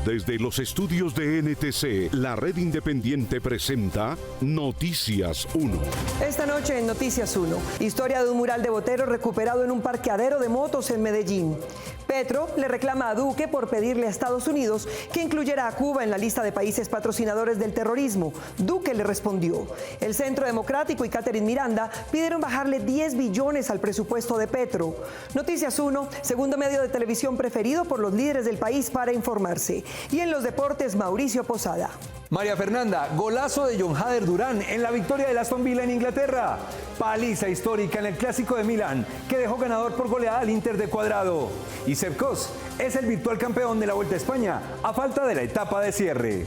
Desde los estudios de NTC, la red independiente presenta Noticias 1. Esta noche en Noticias 1, historia de un mural de Botero recuperado en un parqueadero de motos en Medellín. Petro le reclama a Duque por pedirle a Estados Unidos que incluyera a Cuba en la lista de países patrocinadores del terrorismo. Duque le respondió. El Centro Democrático y Catherine Miranda pidieron bajarle 10 billones al presupuesto de Petro. Noticias 1, segundo medio de televisión preferido por los líderes del país para informarse. Y en los deportes, Mauricio Posada. María Fernanda, golazo de John Hader Durán en la victoria del Aston Villa en Inglaterra. Paliza histórica en el Clásico de Milán, que dejó ganador por goleada al Inter de Cuadrado. Y Sepp Kuss es el virtual campeón de la Vuelta a España, a falta de la etapa de cierre.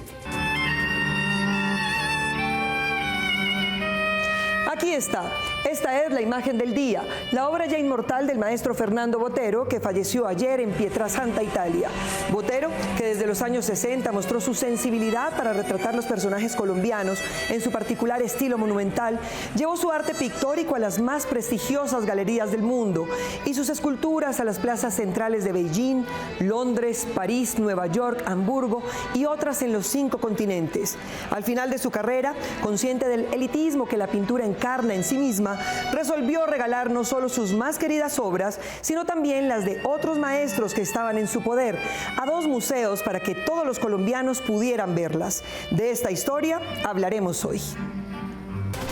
Aquí está. Esta es la imagen del día, la obra ya inmortal del maestro Fernando Botero, que falleció ayer en Pietrasanta, Italia. Botero, que desde los años 60 mostró su sensibilidad para retratar los personajes colombianos en su particular estilo monumental, llevó su arte pictórico a las más prestigiosas galerías del mundo y sus esculturas a las plazas centrales de Beijing, Londres, París, Nueva York, Hamburgo y otras en los 5 continentes. Al final de su carrera, consciente del elitismo que la pintura encarna en sí misma, resolvió regalar no solo sus más queridas obras, sino también las de otros maestros que estaban en su poder, a 2 museos para que todos los colombianos pudieran verlas. De esta historia hablaremos hoy.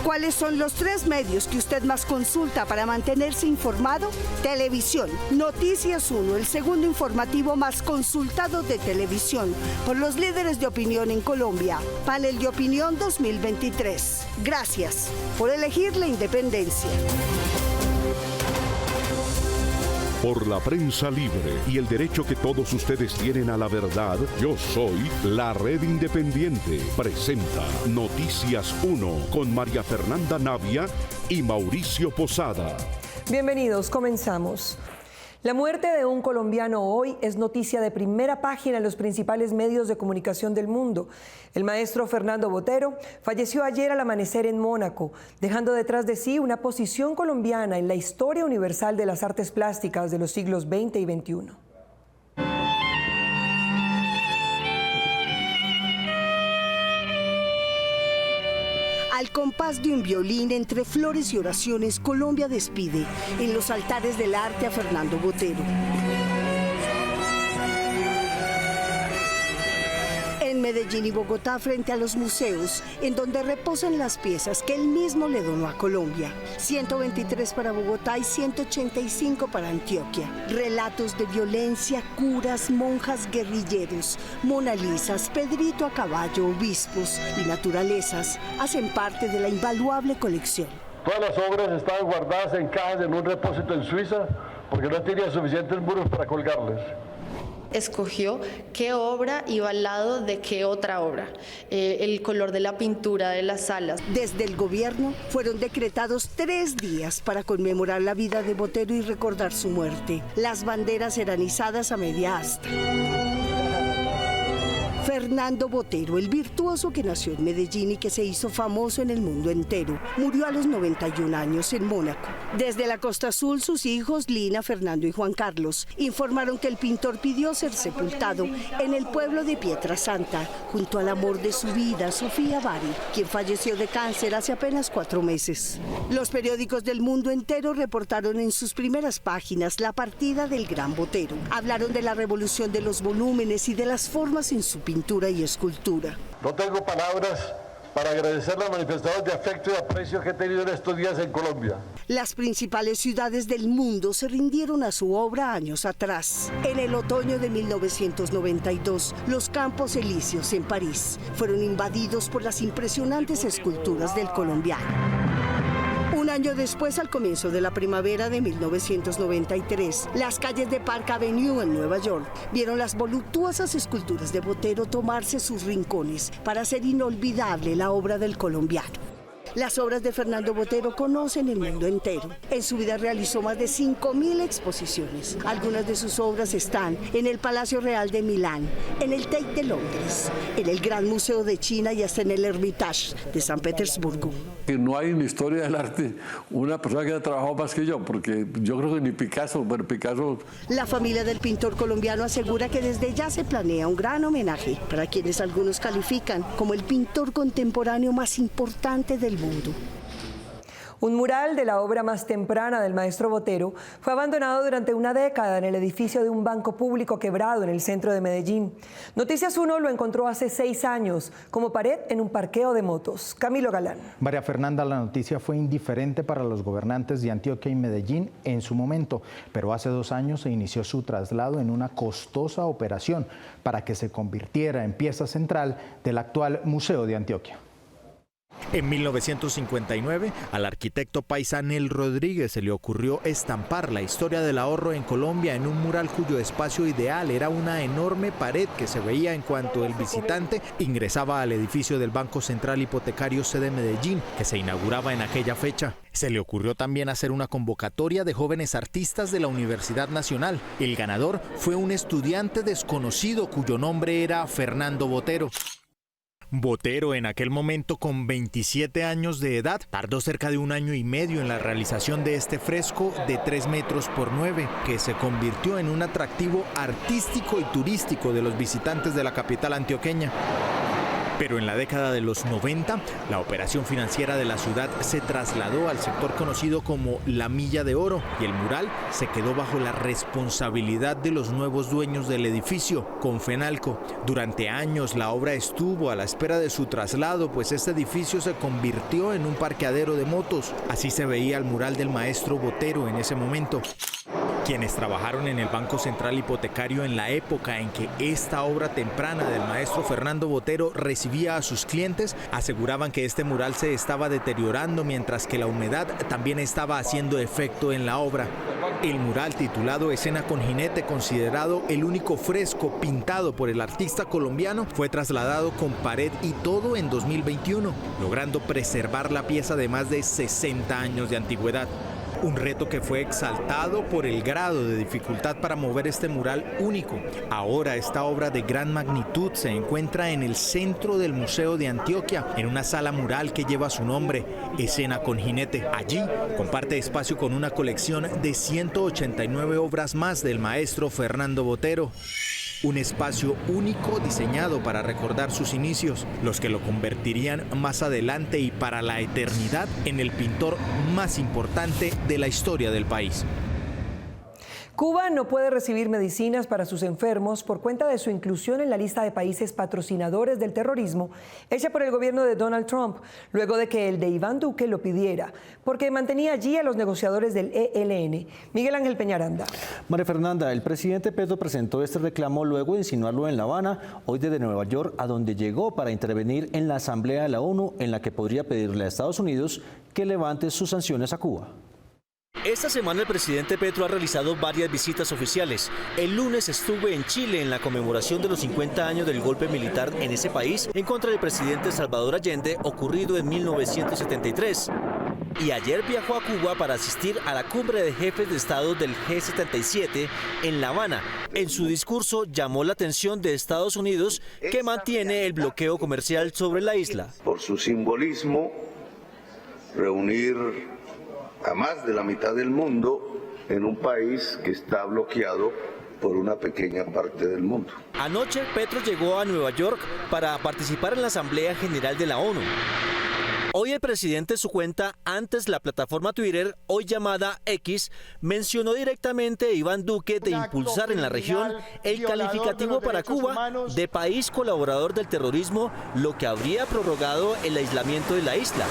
¿Cuáles son los 3 medios que usted más consulta para mantenerse informado? Televisión, Noticias 1, el segundo informativo más consultado de televisión por los líderes de opinión en Colombia. Panel de Opinión 2023. Gracias por elegir la independencia. Por la prensa libre y el derecho que todos ustedes tienen a la verdad, yo soy la Red Independiente. Presenta Noticias 1 con María Fernanda Navia y Mauricio Posada. Bienvenidos, comenzamos. La muerte de un colombiano hoy es noticia de primera página en los principales medios de comunicación del mundo. El maestro Fernando Botero falleció ayer al amanecer en Mónaco, dejando detrás de sí una posición colombiana en la historia universal de las artes plásticas de los siglos XX y XXI. Al compás de un violín, entre flores y oraciones, Colombia despide en los altares del arte a Fernando Botero. En Medellín y Bogotá, frente a los museos, en donde reposan las piezas que él mismo le donó a Colombia. 123 para Bogotá y 185 para Antioquia. Relatos de violencia, curas, monjas, guerrilleros, Mona Lisas, Pedrito a caballo, obispos y naturalezas hacen parte de la invaluable colección. Todas las obras estaban guardadas en cajas en un repósito en Suiza porque no tenía suficientes muros para colgarles. Escogió qué obra iba al lado de qué otra obra, el color de la pintura de las salas. Desde el gobierno fueron decretados 3 días para conmemorar la vida de Botero y recordar su muerte. Las banderas eran izadas a media asta. Fernando Botero, el virtuoso que nació en Medellín y que se hizo famoso en el mundo entero, murió a los 91 años en Mónaco. Desde la Costa Azul, sus hijos, Lina, Fernando y Juan Carlos, informaron que el pintor pidió ser sepultado en el pueblo de Pietrasanta, junto al amor de su vida, Sofía Bari, quien falleció de cáncer hace apenas 4 meses. Los periódicos del mundo entero reportaron en sus primeras páginas la partida del gran Botero. Hablaron de la revolución de los volúmenes y de las formas en su pintura y escultura. No tengo palabras para agradecer las manifestaciones de afecto y aprecio que he tenido en estos días en Colombia. Las principales ciudades del mundo se rindieron a su obra años atrás. En el otoño de 1992, los Campos Elíseos en París fueron invadidos por las impresionantes esculturas del colombiano. Un año después, al comienzo de la primavera de 1993, las calles de Park Avenue en Nueva York vieron las voluptuosas esculturas de Botero tomarse sus rincones para hacer inolvidable la obra del colombiano. Las obras de Fernando Botero conocen el mundo entero. En su vida realizó más de 5.000 exposiciones. Algunas de sus obras están en el Palacio Real de Milán, en el Tate de Londres, en el Gran Museo de China y hasta en el Hermitage de San Petersburgo. No hay en la historia del arte una persona que haya trabajado más que yo, porque yo creo que ni Picasso, bueno, Picasso... La familia del pintor colombiano asegura que desde ya se planea un gran homenaje para quienes algunos califican como el pintor contemporáneo más importante del mundo. Un mural de la obra más temprana del maestro Botero fue abandonado durante una década en el edificio de un banco público quebrado en el centro de Medellín. Noticias 1 lo encontró hace 6 años como pared en un parqueo de motos. Camilo Galán. María Fernanda, la noticia fue indiferente para los gobernantes de Antioquia y Medellín en su momento, pero hace 2 años se inició su traslado en una costosa operación para que se convirtiera en pieza central del actual Museo de Antioquia. En 1959, al arquitecto paisa Nel Rodríguez se le ocurrió estampar la historia del ahorro en Colombia en un mural cuyo espacio ideal era una enorme pared que se veía en cuanto el visitante ingresaba al edificio del Banco Central Hipotecario sede Medellín, que se inauguraba en aquella fecha. Se le ocurrió también hacer una convocatoria de jóvenes artistas de la Universidad Nacional. El ganador fue un estudiante desconocido cuyo nombre era Fernando Botero. Botero, en aquel momento con 27 años de edad, tardó cerca de 1 año y medio en la realización de este fresco de 3 metros por 9, que se convirtió en un atractivo artístico y turístico de los visitantes de la capital antioqueña. Pero en la década de los 90, la operación financiera de la ciudad se trasladó al sector conocido como la Milla de Oro y el mural se quedó bajo la responsabilidad de los nuevos dueños del edificio, Confenalco. Durante años la obra estuvo a la espera de su traslado, pues este edificio se convirtió en un parqueadero de motos. Así se veía el mural del maestro Botero en ese momento. Quienes trabajaron en el Banco Central Hipotecario en la época en que esta obra temprana del maestro Fernando Botero recibía a sus clientes, aseguraban que este mural se estaba deteriorando mientras que la humedad también estaba haciendo efecto en la obra. El mural titulado Escena con jinete, considerado el único fresco pintado por el artista colombiano, fue trasladado con pared y todo en 2021, logrando preservar la pieza de más de 60 años de antigüedad. Un reto que fue exaltado por el grado de dificultad para mover este mural único. Ahora esta obra de gran magnitud se encuentra en el centro del Museo de Antioquia, en una sala mural que lleva su nombre, Escena con jinete. Allí comparte espacio con una colección de 189 obras más del maestro Fernando Botero. Un espacio único diseñado para recordar sus inicios, los que lo convertirían más adelante y para la eternidad en el pintor más importante de la historia del país. Cuba no puede recibir medicinas para sus enfermos por cuenta de su inclusión en la lista de países patrocinadores del terrorismo hecha por el gobierno de Donald Trump, luego de que el de Iván Duque lo pidiera, porque mantenía allí a los negociadores del ELN. Miguel Ángel Peñaranda. María Fernanda, el presidente Petro presentó este reclamo luego de insinuarlo en La Habana, hoy desde Nueva York, a donde llegó para intervenir en la Asamblea de la ONU, en la que podría pedirle a Estados Unidos que levante sus sanciones a Cuba. Esta semana el presidente Petro ha realizado varias visitas oficiales. El lunes estuve en Chile en la conmemoración de los 50 años del golpe militar en ese país en contra del presidente Salvador Allende, ocurrido en 1973. Y ayer viajó a Cuba para asistir a la cumbre de jefes de Estado del G77 en La Habana. En su discurso llamó la atención de Estados Unidos, que mantiene el bloqueo comercial sobre la isla. Por su simbolismo, reunir a más de la mitad del mundo en un país que está bloqueado por una pequeña parte del mundo. Anoche Petro llegó a Nueva York para participar en la Asamblea General de la ONU. Hoy el presidente en su cuenta, antes la plataforma Twitter, hoy llamada X, mencionó directamente a Iván Duque de impulsar en la región el calificativo para Cuba de país colaborador del terrorismo, lo que habría prorrogado el aislamiento de la isla.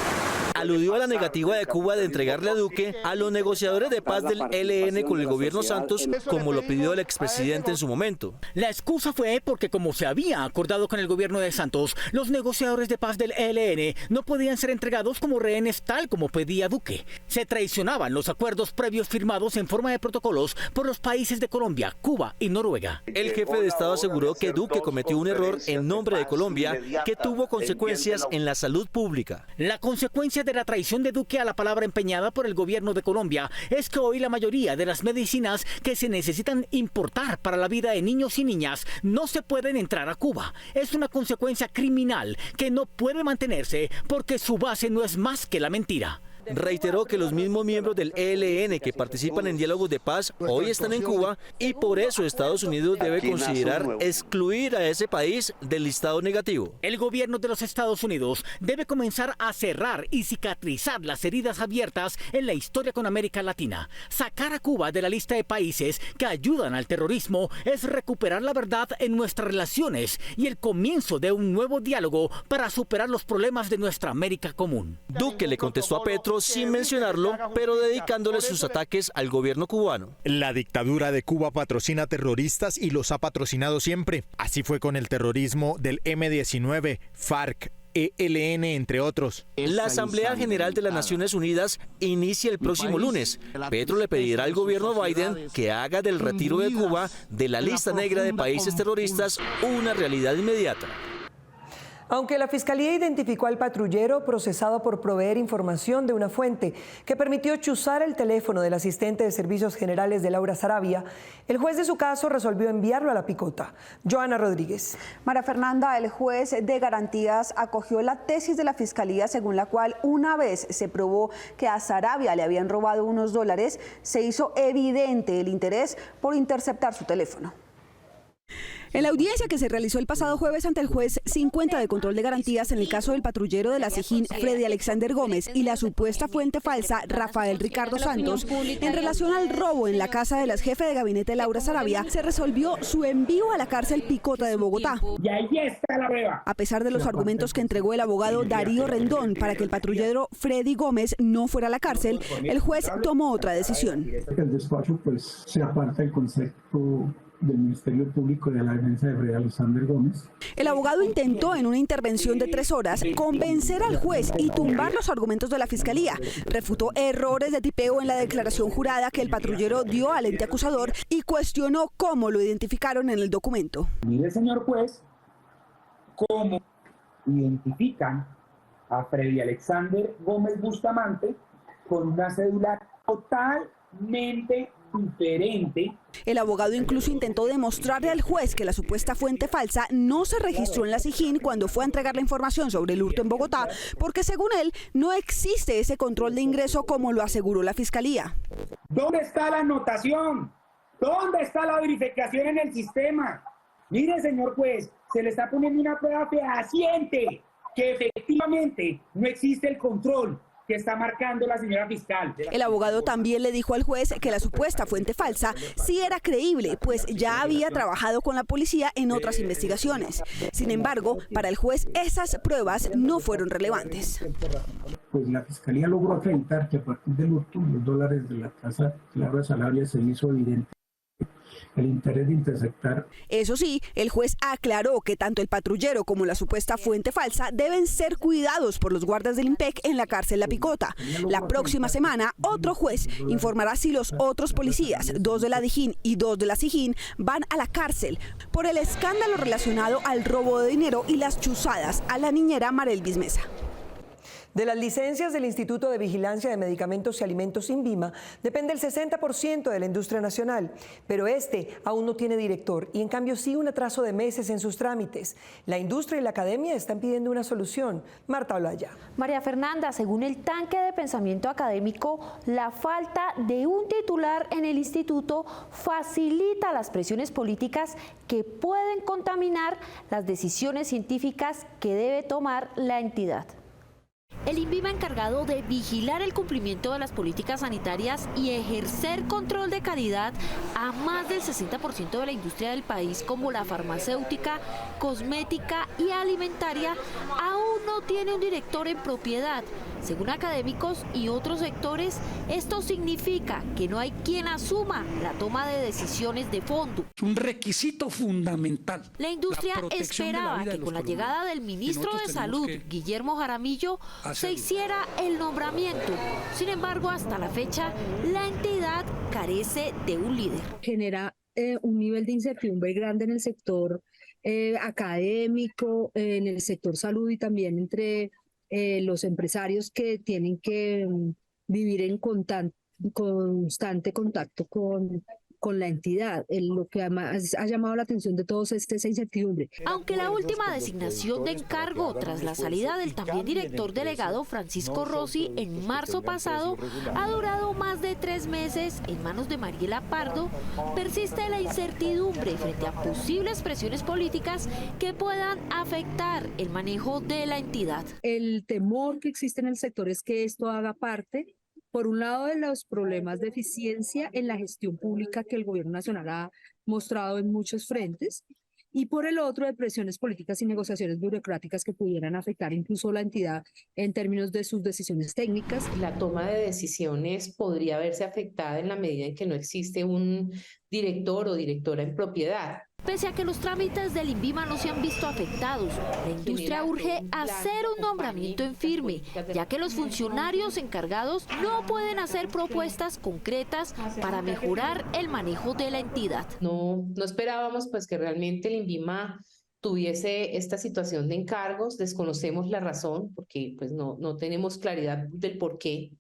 Aludió a la negativa de Cuba de entregarle a Duque a los negociadores de paz del ELN con el gobierno Santos, como lo pidió el expresidente en su momento. La excusa fue porque, como se había acordado con el gobierno de Santos, los negociadores de paz del ELN no podían ser entregados como rehenes tal como pedía Duque. Se traicionaban los acuerdos previos firmados en forma de protocolos por los países de Colombia, Cuba y Noruega. El jefe de Estado aseguró que Duque cometió un error en nombre de Colombia que tuvo consecuencias en la salud pública. La consecuencia de la traición de Duque a la palabra empeñada por el gobierno de Colombia es que hoy la mayoría de las medicinas que se necesitan importar para la vida de niños y niñas no se pueden entrar a Cuba. Es una consecuencia criminal que no puede mantenerse porque su base no es más que la mentira. Reiteró que los mismos miembros del ELN que participan en diálogos de paz hoy están en Cuba y por eso Estados Unidos debe considerar excluir a ese país del listado negativo. El gobierno de los Estados Unidos debe comenzar a cerrar y cicatrizar las heridas abiertas en la historia con América Latina. Sacar a Cuba de la lista de países que ayudan al terrorismo es recuperar la verdad en nuestras relaciones y el comienzo de un nuevo diálogo para superar los problemas de nuestra América común. Duque le contestó a Petro sin mencionarlo, pero dedicándole sus ataques al gobierno cubano. La dictadura de Cuba patrocina terroristas y los ha patrocinado siempre. Así fue con el terrorismo del M-19, FARC, ELN, entre otros. La Asamblea General de las Naciones Unidas inicia el próximo lunes. Petro le pedirá al gobierno Biden que haga del retiro de Cuba de la lista negra de países terroristas una realidad inmediata. Aunque la Fiscalía identificó al patrullero procesado por proveer información de una fuente que permitió chuzar el teléfono del asistente de Servicios Generales de Laura Sarabia, el juez de su caso resolvió enviarlo a la picota. Joana Rodríguez. María Fernanda, el juez de garantías acogió la tesis de la Fiscalía según la cual una vez se probó que a Sarabia le habían robado unos dólares, se hizo evidente el interés por interceptar su teléfono. En la audiencia que se realizó el pasado jueves ante el juez 50 de control de garantías en el caso del patrullero de la SIJÍN Freddy Alexander Gómez y la supuesta fuente falsa Rafael Ricardo Santos, en relación al robo en la casa de la jefe de gabinete Laura Sarabia, se resolvió su envío a la cárcel Picota de Bogotá. Y ahí está la prueba. A pesar de los argumentos que entregó el abogado Darío Rendón para que el patrullero Freddy Gómez no fuera a la cárcel, el juez tomó otra decisión. El despacho pues se aparta del concepto del Ministerio Público de la defensa de Freddy Alexander Gómez. El abogado intentó en una intervención de 3 horas convencer al juez y tumbar los argumentos de la Fiscalía. Refutó errores de tipeo en la declaración jurada que el patrullero dio al ente acusador y cuestionó cómo lo identificaron en el documento. Mire, señor juez, cómo identifican a Freddy Alexander Gómez Bustamante con una cédula totalmente diferente. El abogado incluso intentó demostrarle al juez que la supuesta fuente falsa no se registró en la SIJÍN cuando fue a entregar la información sobre el hurto en Bogotá, porque según él no existe ese control de ingreso como lo aseguró la Fiscalía. ¿Dónde está la anotación? ¿Dónde está la verificación en el sistema? Mire, señor juez, se le está poniendo una prueba fehaciente que efectivamente no existe el control que está marcando la señora fiscal. El abogado también le dijo al juez que la supuesta fuente falsa sí era creíble, pues ya había trabajado con la policía en otras investigaciones. Sin embargo, para el juez esas pruebas no fueron relevantes. Pues la Fiscalía logró acreditar que a partir del hurto los dólares de la casa Laura Sarabia se hizo evidente el interés de interceptar. Eso sí, el juez aclaró que tanto el patrullero como la supuesta fuente falsa deben ser cuidados por los guardas del IMPEC en la cárcel La Picota. La próxima semana, otro juez informará si los otros policías, 2 de la DIJÍN y 2 de la SIJÍN, van a la cárcel por el escándalo relacionado al robo de dinero y las chuzadas a la niñera Marelvis Mesa. De las licencias del Instituto de Vigilancia de Medicamentos y Alimentos INVIMA depende el 60% de la industria nacional, pero este aún no tiene director y en cambio sí un atraso de meses en sus trámites. La industria y la academia están pidiendo una solución. Marta Olaya. María Fernanda, según el tanque de pensamiento académico, la falta de un titular en el instituto facilita las presiones políticas que pueden contaminar las decisiones científicas que debe tomar la entidad. El INVIMA, encargado de vigilar el cumplimiento de las políticas sanitarias y ejercer control de calidad a más del 60% de la industria del país, como la farmacéutica, cosmética y alimentaria, aún no tiene un director en propiedad. Según académicos y otros sectores, esto significa que no hay quien asuma la toma de decisiones de fondo. Es un requisito fundamental. La industria esperaba que con la llegada del ministro de Salud, Guillermo Jaramillo, se hiciera el nombramiento. Sin embargo, hasta la fecha, la entidad carece de un líder. Genera un nivel de incertidumbre grande en el sector académico, en el sector salud y también entre los empresarios que tienen que vivir en constante contacto con la entidad. Lo que además ha llamado la atención de todos es esa incertidumbre. Aunque la última designación de encargo tras la salida del también director delegado Francisco Rossi en marzo pasado ha durado más de 3 meses en manos de Mariela Pardo, persiste la incertidumbre frente a posibles presiones políticas que puedan afectar el manejo de la entidad. El temor que existe en el sector es que esto haga parte, por un lado, de los problemas de eficiencia en la gestión pública que el gobierno nacional ha mostrado en muchos frentes, y por el otro, de presiones políticas y negociaciones burocráticas que pudieran afectar incluso la entidad en términos de sus decisiones técnicas. La toma de decisiones podría verse afectada en la medida en que no existe un director o directora en propiedad. Pese a que los trámites del INVIMA no se han visto afectados, la industria urge hacer un nombramiento en firme, ya que los funcionarios encargados no pueden hacer propuestas concretas para mejorar el manejo de la entidad. No esperábamos pues que realmente el INVIMA tuviese esta situación de encargos. Desconocemos la razón porque pues no tenemos claridad del por qué.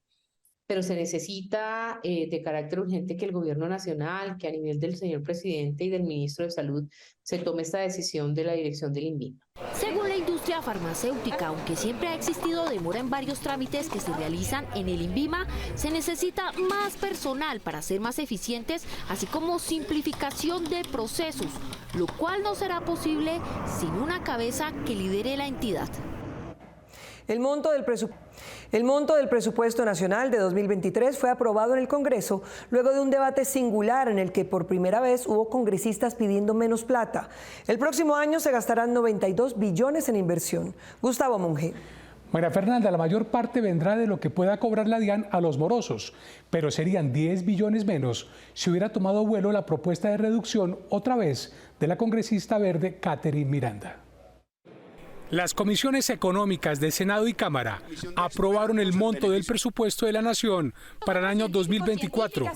Pero se necesita de carácter urgente que el gobierno nacional, que a nivel del señor presidente y del ministro de Salud, se tome esta decisión de la dirección del INVIMA. Según la industria farmacéutica, aunque siempre ha existido demora en varios trámites que se realizan en el INVIMA, se necesita más personal para ser más eficientes, así como simplificación de procesos, lo cual no será posible sin una cabeza que lidere la entidad. El monto del presupuesto nacional de 2023 fue aprobado en el Congreso luego de un debate singular en el que por primera vez hubo congresistas pidiendo menos plata. El próximo año se gastarán 92 billones en inversión. Gustavo Monge. María Fernanda, la mayor parte vendrá de lo que pueda cobrar la DIAN a los morosos, pero serían 10 billones menos si hubiera tomado vuelo la propuesta de reducción otra vez de la congresista verde Catherine Miranda. Las comisiones económicas de Senado y Cámara aprobaron el monto del presupuesto de la Nación para el año 2024,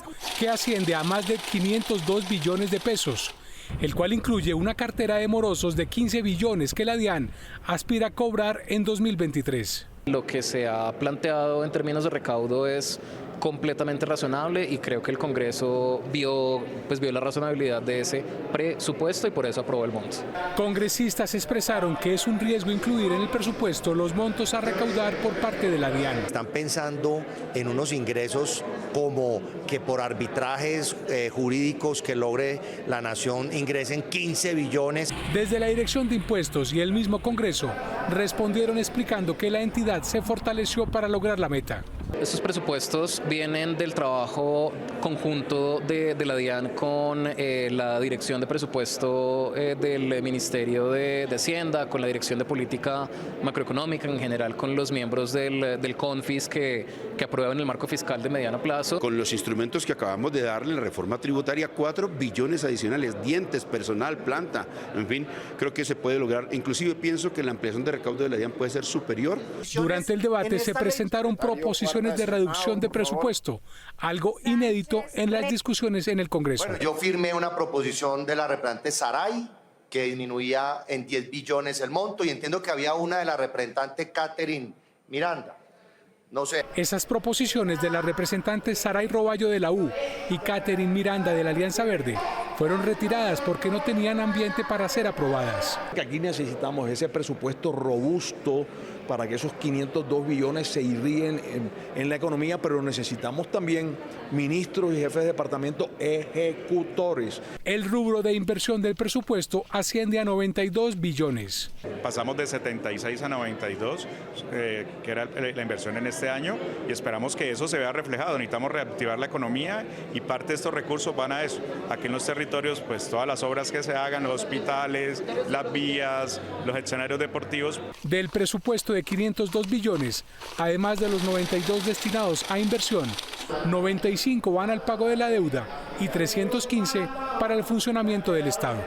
que asciende a más de 502 billones de pesos, el cual incluye una cartera de morosos de 15 billones que la DIAN aspira a cobrar en 2023. Lo que se ha planteado en términos de recaudo es completamente razonable y creo que el Congreso vio la razonabilidad de ese presupuesto y por eso aprobó el monto. Congresistas expresaron que es un riesgo incluir en el presupuesto los montos a recaudar por parte de la DIAN. Están pensando en unos ingresos como que por arbitrajes jurídicos que logre la Nación ingresen 15 billones. Desde la Dirección de Impuestos y el mismo Congreso respondieron explicando que la entidad se fortaleció para lograr la meta. Estos presupuestos vienen del trabajo conjunto de la DIAN con la Dirección de Presupuesto del Ministerio de Hacienda, con la Dirección de Política Macroeconómica, en general con los miembros del CONFIS que aprueban el marco fiscal de mediano plazo. Con los instrumentos que acabamos de darle en la reforma tributaria, 4 billones adicionales, dientes, personal, planta, en fin, creo que se puede lograr. Inclusive pienso que la ampliación de recaudo de la DIAN puede ser superior. Durante el debate se presentaron proposiciones de reducción de presupuesto, algo inédito en las discusiones en el Congreso. Bueno, yo firmé una proposición de la representante Saray que disminuía en 10 billones el monto y entiendo que había una de la representante Catherine Miranda. No sé. Esas proposiciones de las representantes Saray Roballo de la U y Catherine Miranda de la Alianza Verde fueron retiradas porque no tenían ambiente para ser aprobadas. Aquí necesitamos ese presupuesto robusto para que esos 502 billones se irríen en la economía, pero necesitamos también ministros y jefes de departamento ejecutores. El rubro de inversión del presupuesto asciende a 92 billones. Pasamos de 76 a 92, que era la inversión en este año, y esperamos que eso se vea reflejado. Necesitamos reactivar la economía y parte de estos recursos van a eso. Aquí en los territorios, pues todas las obras que se hagan, los hospitales, las vías, los escenarios deportivos. Del presupuesto de 502 billones, además de los 92 destinados a inversión, 95 van al pago de la deuda y 315 para el funcionamiento del Estado.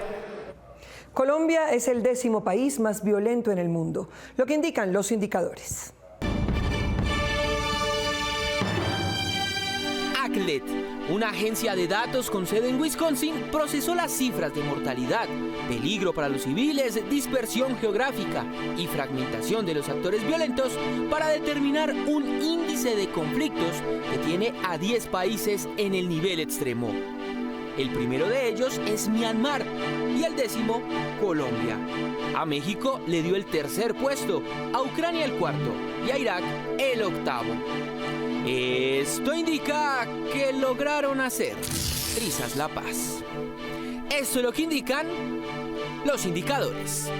Colombia es el 10º país más violento en el mundo, lo que indican los indicadores. ACLED, una agencia de datos con sede en Wisconsin, procesó las cifras de mortalidad, peligro para los civiles, dispersión geográfica y fragmentación de los actores violentos para determinar un índice de conflictos que tiene a 10 países en el nivel extremo. El primero de ellos es Myanmar y el 10º, Colombia. A México le dio el tercer puesto, a Ucrania el 4º y a Irak el 8º. Esto indica que lograron hacer trizas la paz. Esto es lo que indican los indicadores.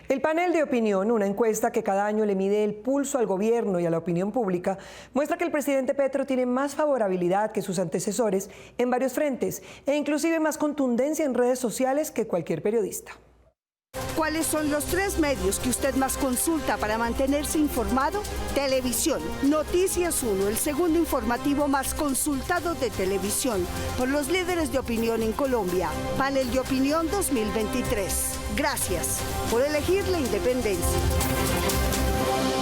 El panel de opinión, una encuesta que cada año le mide el pulso al gobierno y a la opinión pública, muestra que el presidente Petro tiene más favorabilidad que sus antecesores en varios frentes e inclusive más contundencia en redes sociales que cualquier periodista. ¿Cuáles son los 3 medios que usted más consulta para mantenerse informado? Televisión, Noticias 1, el segundo informativo más consultado de televisión por los líderes de opinión en Colombia. Panel de opinión 2023. Gracias por elegir la independencia.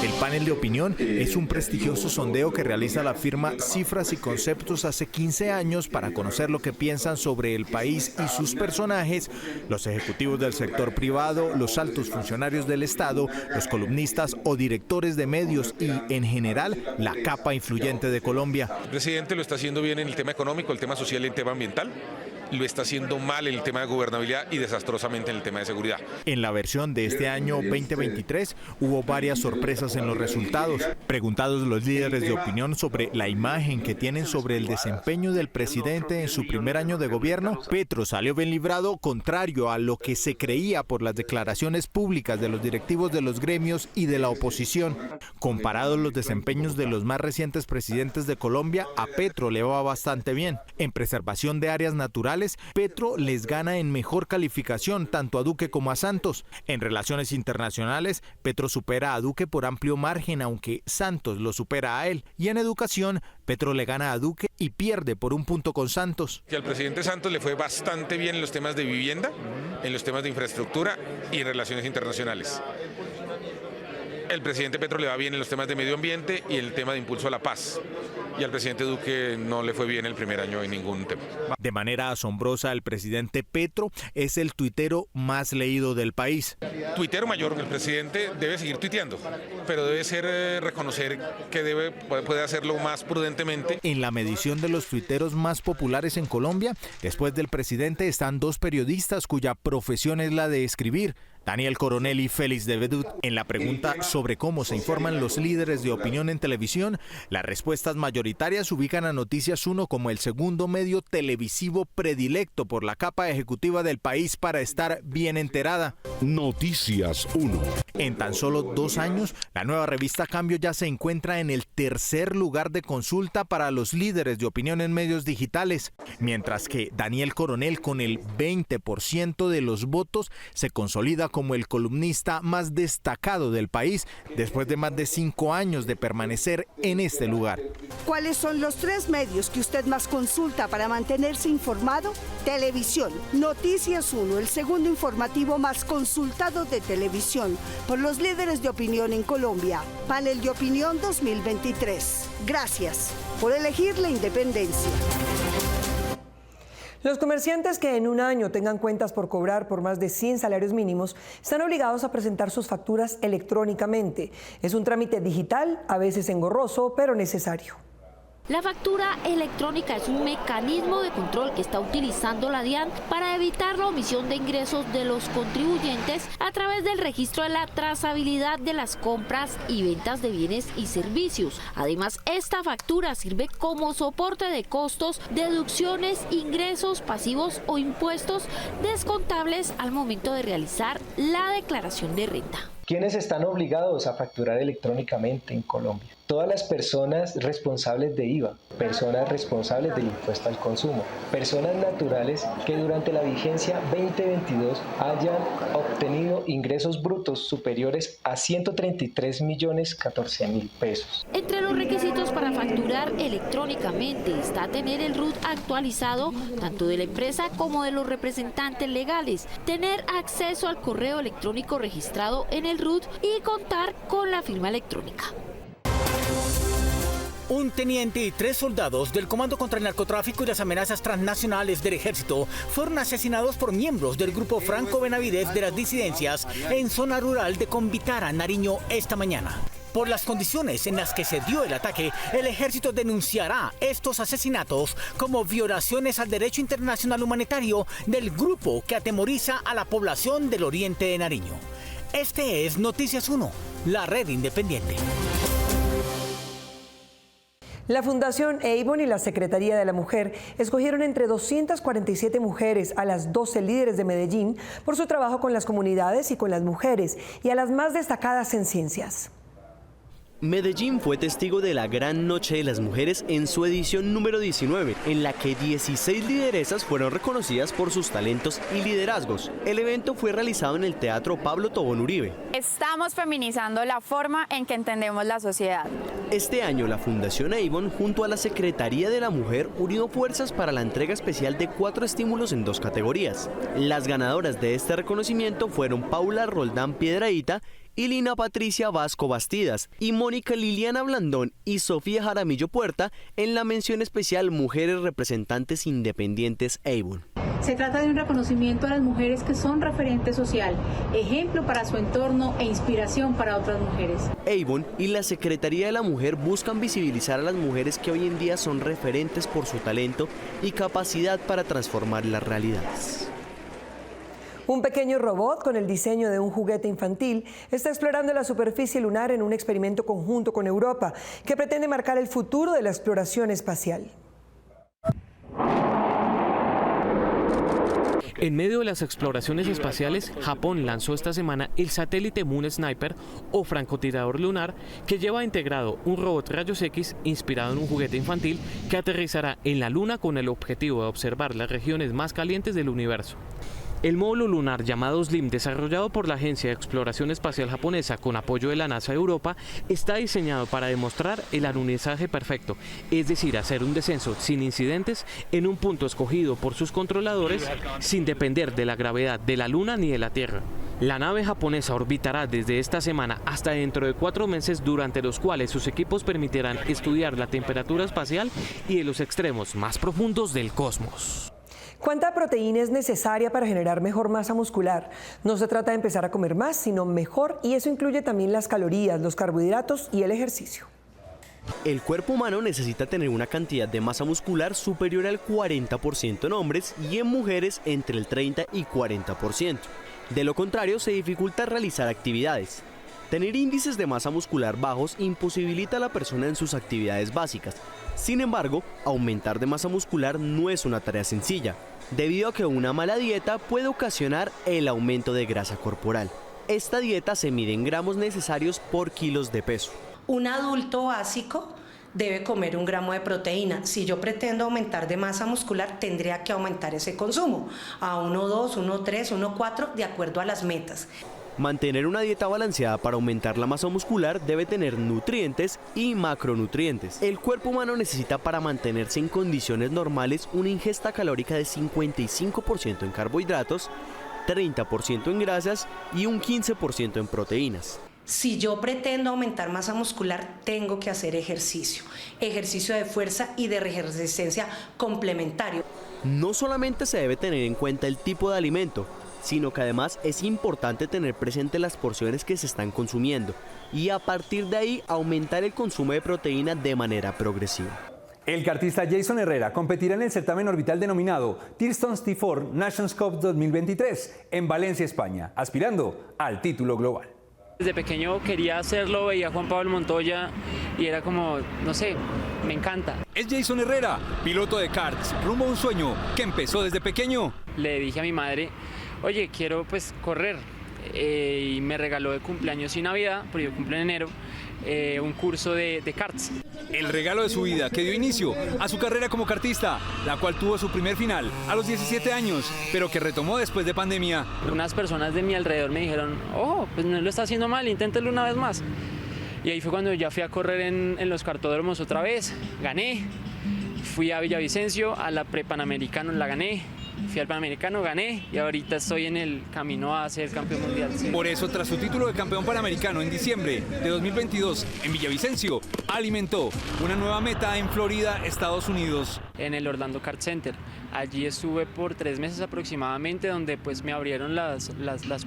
El panel de opinión es un prestigioso sondeo que realiza la firma Cifras y Conceptos hace 15 años para conocer lo que piensan sobre el país y sus personajes, los ejecutivos del sector privado, los altos funcionarios del Estado, los columnistas o directores de medios y, en general, la capa influyente de Colombia. El presidente lo está haciendo bien en el tema económico, el tema social y el tema ambiental. Lo está haciendo mal en el tema de gobernabilidad y desastrosamente en el tema de seguridad. En la versión de este año 2023 hubo varias sorpresas en los resultados. Preguntados los líderes de opinión sobre la imagen que tienen sobre el desempeño del presidente en su primer año de gobierno, Petro salió bien librado, contrario a lo que se creía por las declaraciones públicas de los directivos de los gremios y de la oposición. Comparados los desempeños de los más recientes presidentes de Colombia, a Petro le va bastante bien. En preservación de áreas naturales, Petro les gana en mejor calificación tanto a Duque como a Santos. En relaciones internacionales, Petro supera a Duque por amplio margen, aunque Santos lo supera a él. Y en educación, Petro le gana a Duque y pierde por 1 punto con Santos. Que al presidente Santos le fue bastante bien en los temas de vivienda, en los temas de infraestructura y en relaciones internacionales. El presidente Petro le va bien en los temas de medio ambiente y en el tema de impulso a la paz. Y al presidente Duque no le fue bien el primer año en ningún tema. De manera asombrosa, el presidente Petro es el tuitero más leído del país. Tuitero mayor, el presidente debe seguir tuiteando, pero debe ser reconocer que puede hacerlo más prudentemente. En la medición de los tuiteros más populares en Colombia, después del presidente están 2 periodistas cuya profesión es la de escribir. Daniel Coronel y Félix de Bedut. En la pregunta sobre cómo se informan los líderes de opinión en televisión, las respuestas mayoritarias ubican a Noticias 1 como el segundo medio televisivo predilecto por la capa ejecutiva del país para estar bien enterada. Noticias 1. En tan solo 2 años, la nueva revista Cambio ya se encuentra en el tercer lugar de consulta para los líderes de opinión en medios digitales, mientras que Daniel Coronel, con el 20% de los votos, se consolida como el columnista más destacado del país después de más de 5 años de permanecer en este lugar. ¿Cuáles son los 3 medios que usted más consulta para mantenerse informado? Televisión, Noticias 1, el segundo informativo más consultado de televisión por los líderes de opinión en Colombia. Panel de opinión 2023. Gracias por elegir la independencia. Los comerciantes que en un año tengan cuentas por cobrar por más de 100 salarios mínimos están obligados a presentar sus facturas electrónicamente. Es un trámite digital, a veces engorroso, pero necesario. La factura electrónica es un mecanismo de control que está utilizando la DIAN para evitar la omisión de ingresos de los contribuyentes a través del registro de la trazabilidad de las compras y ventas de bienes y servicios. Además, esta factura sirve como soporte de costos, deducciones, ingresos, pasivos o impuestos descontables al momento de realizar la declaración de renta. ¿Quiénes están obligados a facturar electrónicamente en Colombia? Todas las personas responsables de IVA, personas responsables del impuesto al consumo, personas naturales que durante la vigencia 2022 hayan obtenido ingresos brutos superiores a 133.014.000 pesos. Entre los requisitos para facturar electrónicamente está tener el RUT actualizado tanto de la empresa como de los representantes legales, tener acceso al correo electrónico registrado en el RUT y contar con la firma electrónica. Un teniente y 3 soldados del Comando contra el Narcotráfico y las Amenazas Transnacionales del Ejército fueron asesinados por miembros del grupo Franco Benavidez de las disidencias en zona rural de Convitara, Nariño, esta mañana. Por las condiciones en las que se dio el ataque, el ejército denunciará estos asesinatos como violaciones al derecho internacional humanitario del grupo que atemoriza a la población del oriente de Nariño. Este es Noticias 1, la red independiente. La Fundación Avon y la Secretaría de la Mujer escogieron entre 247 mujeres a las 12 líderes de Medellín por su trabajo con las comunidades y con las mujeres y a las más destacadas en ciencias. Medellín fue testigo de la Gran Noche de las Mujeres en su edición número 19, en la que 16 lideresas fueron reconocidas por sus talentos y liderazgos. El evento fue realizado en el Teatro Pablo Tobón Uribe. Estamos feminizando la forma en que entendemos la sociedad. Este año la Fundación Avon junto a la Secretaría de la Mujer unió fuerzas para la entrega especial de 4 estímulos en 2 categorías. Las ganadoras de este reconocimiento fueron Paula Roldán Piedrahita y Lina Patricia Vasco Bastidas, y Mónica Liliana Blandón y Sofía Jaramillo Puerta en la mención especial Mujeres Representantes Independientes Avon. Se trata de un reconocimiento a las mujeres que son referente social, ejemplo para su entorno e inspiración para otras mujeres. Avon y la Secretaría de la Mujer buscan visibilizar a las mujeres que hoy en día son referentes por su talento y capacidad para transformar las realidades. Un pequeño robot con el diseño de un juguete infantil está explorando la superficie lunar en un experimento conjunto con Europa que pretende marcar el futuro de la exploración espacial. En medio de las exploraciones espaciales, Japón lanzó esta semana el satélite Moon Sniper o francotirador lunar, que lleva integrado un robot rayos X inspirado en un juguete infantil que aterrizará en la Luna con el objetivo de observar las regiones más calientes del universo. El módulo lunar llamado SLIM, desarrollado por la Agencia de Exploración Espacial Japonesa con apoyo de la NASA de Europa, está diseñado para demostrar el alunizaje perfecto, es decir, hacer un descenso sin incidentes en un punto escogido por sus controladores sin depender de la gravedad de la Luna ni de la Tierra. La nave japonesa orbitará desde esta semana hasta dentro de 4 meses, durante los cuales sus equipos permitirán estudiar la temperatura espacial y de los extremos más profundos del cosmos. ¿Cuánta proteína es necesaria para generar mejor masa muscular? No se trata de empezar a comer más, sino mejor, y eso incluye también las calorías, los carbohidratos y el ejercicio. El cuerpo humano necesita tener una cantidad de masa muscular superior al 40% en hombres y en mujeres entre el 30 y 40%. De lo contrario, se dificulta realizar actividades. Tener índices de masa muscular bajos imposibilita a la persona en sus actividades básicas. Sin embargo, aumentar de masa muscular no es una tarea sencilla, debido a que una mala dieta puede ocasionar el aumento de grasa corporal. Esta dieta se mide en gramos necesarios por kilos de peso. Un adulto básico debe comer 1 gramo de proteína. Si yo pretendo aumentar de masa muscular, tendría que aumentar ese consumo a 1,2, 1,3, 1,4, de acuerdo a las metas. Mantener una dieta balanceada para aumentar la masa muscular debe tener nutrientes y macronutrientes. El cuerpo humano necesita, para mantenerse en condiciones normales, una ingesta calórica de 55% en carbohidratos, 30% en grasas y un 15% en proteínas. Si yo pretendo aumentar masa muscular, tengo que hacer ejercicio de fuerza y de resistencia complementario. No solamente se debe tener en cuenta el tipo de alimento, sino que además es importante tener presente las porciones que se están consumiendo y a partir de ahí aumentar el consumo de proteína de manera progresiva. El kartista Jason Herrera competirá en el certamen orbital denominado Tillson's T4 Nations Cup 2023 en Valencia, España, aspirando al título global. Desde pequeño quería hacerlo, veía a Juan Pablo Montoya y era como, no sé, me encanta. Es Jason Herrera, piloto de karts, rumbo a un sueño que empezó desde pequeño. Le dije a mi madre, oye, quiero pues correr, y me regaló de cumpleaños y Navidad, porque yo cumplo en enero, un curso de karts. El regalo de su vida que dio inicio a su carrera como kartista, la cual tuvo su primer final a los 17 años, pero que retomó después de pandemia. Unas personas de mi alrededor me dijeron, oh, pues no lo está haciendo mal, inténtelo una vez más. Y ahí fue cuando ya fui a correr en los cartódromos otra vez, gané, fui a Villavicencio, a la Prepanamericano la gané, fui al Panamericano, gané y ahorita estoy en el camino a ser campeón mundial. Sí. Por eso, tras su título de campeón panamericano en diciembre de 2022 en Villavicencio, alimentó una nueva meta en Florida, Estados Unidos. En el Orlando Kart Center. Allí estuve por 3 meses aproximadamente, donde pues me abrieron las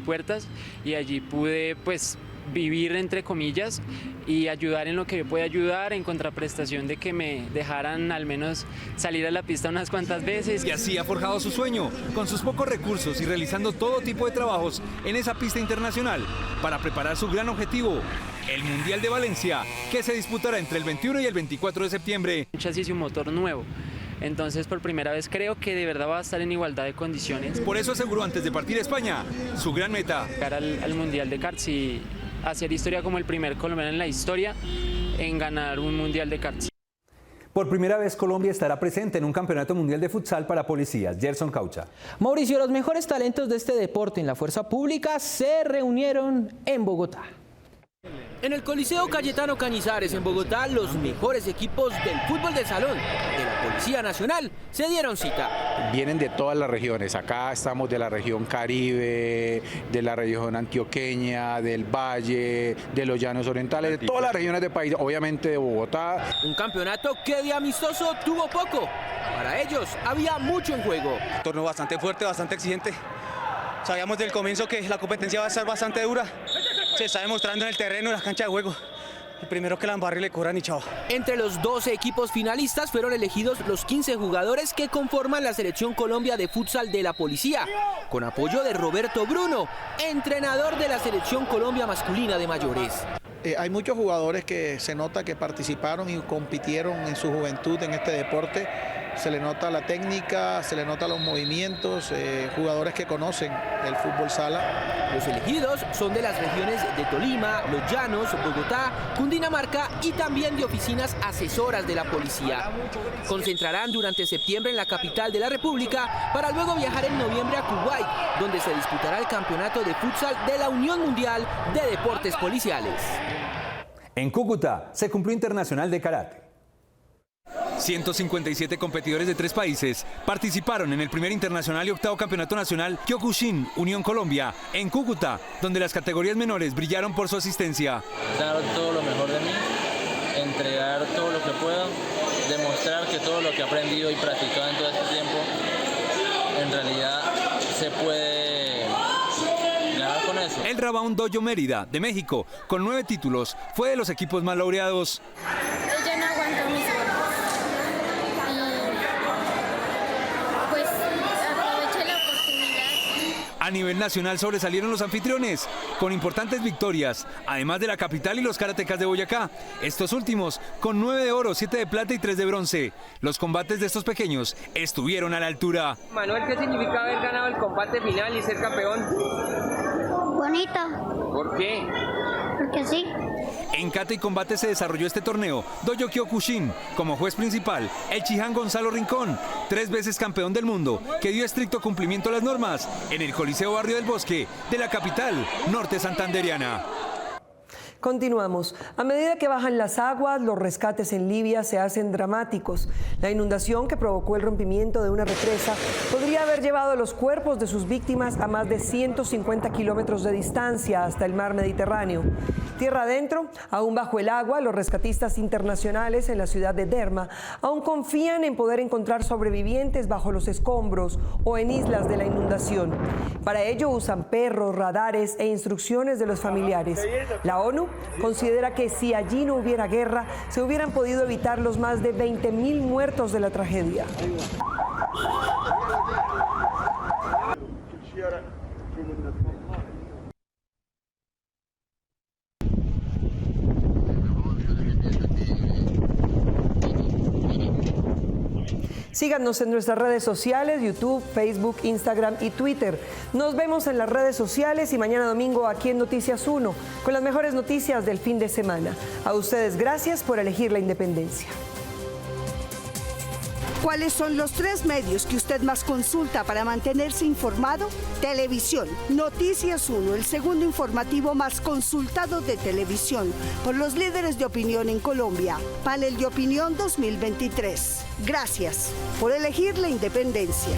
puertas y allí pude pues vivir entre comillas y ayudar en lo que yo pueda ayudar, en contraprestación de que me dejaran al menos salir a la pista unas cuantas veces. Y así ha forjado su sueño, con sus pocos recursos y realizando todo tipo de trabajos en esa pista internacional para preparar su gran objetivo, el Mundial de Valencia, que se disputará entre el 21 y el 24 de septiembre. Un chasis y un motor nuevo. Entonces, por primera vez creo que de verdad va a estar en igualdad de condiciones. Por eso aseguró antes de partir a España su gran meta. Llegar al Mundial de Karts y hacer historia como el primer colombiano en la historia en ganar un Mundial de Karts. Por primera vez Colombia estará presente en un campeonato mundial de futsal para policías. Gerson Caucha. Mauricio, los mejores talentos de este deporte en la fuerza pública se reunieron en Bogotá. En el Coliseo Cayetano Cañizares en Bogotá, los mejores equipos del fútbol de salón de la Policía Nacional se dieron cita. Vienen de todas las regiones, acá estamos de la región Caribe, de la región antioqueña, del Valle, de los Llanos Orientales, de todas las regiones del país, obviamente de Bogotá. Un campeonato que de amistoso tuvo poco. Para ellos había mucho en juego. Un torneo bastante fuerte, bastante exigente. Sabíamos desde el comienzo que la competencia va a ser bastante dura. Se está demostrando en el terreno, en la cancha de juego. El primero que la embarre le cobran y chao. Entre los 12 equipos finalistas fueron elegidos los 15 jugadores que conforman la Selección Colombia de Futsal de la Policía, con apoyo de Roberto Bruno, entrenador de la Selección Colombia masculina de mayores. Hay muchos jugadores que se nota que participaron y compitieron en su juventud en este deporte. Se le nota la técnica, se le nota los movimientos, jugadores que conocen el fútbol sala. Los elegidos son de las regiones de Tolima, Los Llanos, Bogotá, Cundinamarca y también de oficinas asesoras de la policía. Concentrarán durante septiembre en la capital de la República para luego viajar en noviembre a Kuwait, donde se disputará el campeonato de futsal de la Unión Mundial de Deportes Policiales. En Cúcuta se cumplió Internacional de Karate. 157 competidores de 3 países participaron en el primer internacional y octavo campeonato nacional Kyokushin Unión Colombia en Cúcuta, donde las categorías menores brillaron por su asistencia. Dar todo lo mejor de mí, entregar todo lo que pueda, demostrar que todo lo que he aprendido y practicado en todo este tiempo, en realidad se puede ganar con eso. El Rabaun Dojo Mérida, de México, con 9 títulos, fue de los equipos más laureados. Yo no aguanto mis cuerpos y pues aproveché la oportunidad. A nivel nacional sobresalieron los anfitriones, con importantes victorias, además de la capital y los karatecas de Boyacá. Estos últimos, con 9 de oro, 7 de plata y 3 de bronce. Los combates de estos pequeños estuvieron a la altura. Manuel, ¿qué significa haber ganado el combate final y ser campeón? Bonito. ¿Por qué? Porque sí. En kata y combate se desarrolló este torneo Dojo Kyokushin. Como juez principal, el Chihán Gonzalo Rincón, 3 veces campeón del mundo, que dio estricto cumplimiento a las normas en el Coliseo Barrio del Bosque de la capital norte santanderiana. Continuamos. A medida que bajan las aguas, los rescates en Libia se hacen dramáticos. La inundación que provocó el rompimiento de una represa podría haber llevado los cuerpos de sus víctimas a más de 150 kilómetros de distancia hasta el mar Mediterráneo. Tierra adentro, aún bajo el agua, los rescatistas internacionales en la ciudad de Derna aún confían en poder encontrar sobrevivientes bajo los escombros o en islas de la inundación. Para ello usan perros, radares e instrucciones de los familiares. La ONU considera que si allí no hubiera guerra, se hubieran podido evitar los más de 20.000 muertos de la tragedia. Síganos en nuestras redes sociales, YouTube, Facebook, Instagram y Twitter. Nos vemos en las redes sociales y mañana domingo aquí en Noticias 1 con las mejores noticias del fin de semana. A ustedes gracias por elegir la independencia. ¿Cuáles son los 3 medios que usted más consulta para mantenerse informado? Televisión, Noticias 1, el segundo informativo más consultado de televisión por los líderes de opinión en Colombia. Panel de Opinión 2023. Gracias por elegir la independencia.